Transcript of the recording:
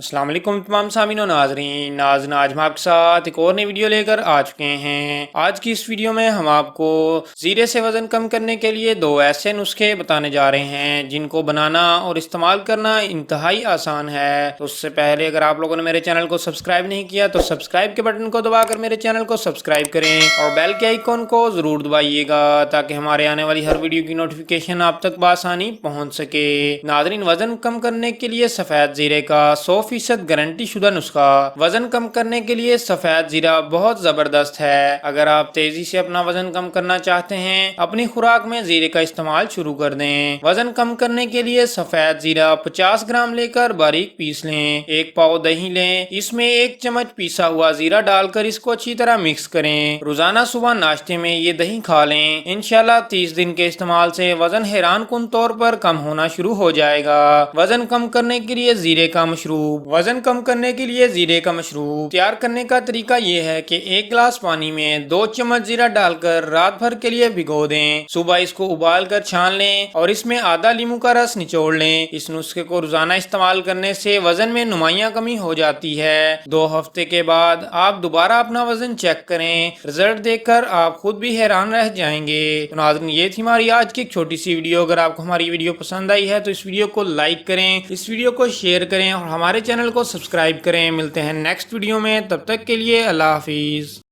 السلام علیکم تمام سامعین و ناظرین آج ہم آپ کے ساتھ ایک اور نئی ویڈیو لے کر آ چکے ہیں۔ آج کی اس ویڈیو میں ہم آپ کو زیرے سے وزن کم کرنے کے لیے دو ایسے نسخے بتانے جا رہے ہیں جن کو بنانا اور استعمال کرنا انتہائی آسان ہے۔ تو اس سے پہلے اگر آپ لوگوں نے میرے چینل کو سبسکرائب نہیں کیا تو سبسکرائب کے بٹن کو دبا کر میرے چینل کو سبسکرائب کریں اور بیل کے آئیکن کو ضرور دبائیے گا تاکہ ہمارے آنے والی ہر ویڈیو کی نوٹیفیکیشن آپ تک بآسانی پہنچ سکے۔ ناظرین، وزن کم کرنے کے لیے سفید زیرے کا 100% گارنٹی شدہ نسخہ۔ وزن کم کرنے کے لیے سفید زیرہ بہت زبردست ہے۔ اگر آپ تیزی سے اپنا وزن کم کرنا چاہتے ہیں، اپنی خوراک میں زیرے کا استعمال شروع کر دیں۔ وزن کم کرنے کے لیے سفید زیرہ 50 گرام لے کر باریک پیس لیں۔ ایک پاؤ دہی لیں، اس میں ایک چمچ پیسا ہوا زیرہ ڈال کر اس کو اچھی طرح مکس کریں۔ روزانہ صبح ناشتے میں یہ دہی کھا لیں۔ انشاءاللہ 30 دن کے استعمال سے وزن حیران کن طور پر کم ہونا شروع ہو جائے گا۔ وزن کم کرنے کے لیے زیرے کا مشروب۔ وزن کم کرنے کے لیے زیرے کا مشروب تیار کرنے کا طریقہ یہ ہے کہ ایک گلاس پانی میں 2 چمچ زیرہ ڈال کر رات بھر کے لیے بھگو دیں۔ صبح اس کو ابال کر چھان لیں اور اس میں آدھا لیموں کا رس نچوڑ لیں۔ اس نسخے کو روزانہ استعمال کرنے سے وزن میں نمایاں کمی ہو جاتی ہے۔ 2 ہفتے کے بعد آپ دوبارہ اپنا وزن چیک کریں، رزلٹ دیکھ کر آپ خود بھی حیران رہ جائیں گے۔ تو ناظرین، یہ تھی ہماری آج کی ایک چھوٹی سی ویڈیو۔ اگر آپ کو ہماری ویڈیو پسند آئی ہے تو اس ویڈیو کو لائک کریں، اس ویڈیو کو شیئر کریں اور ہمارے چینل کو سبسکرائب کریں۔ ملتے ہیں نیکسٹ ویڈیو میں، تب تک کے لیے اللہ حافظ۔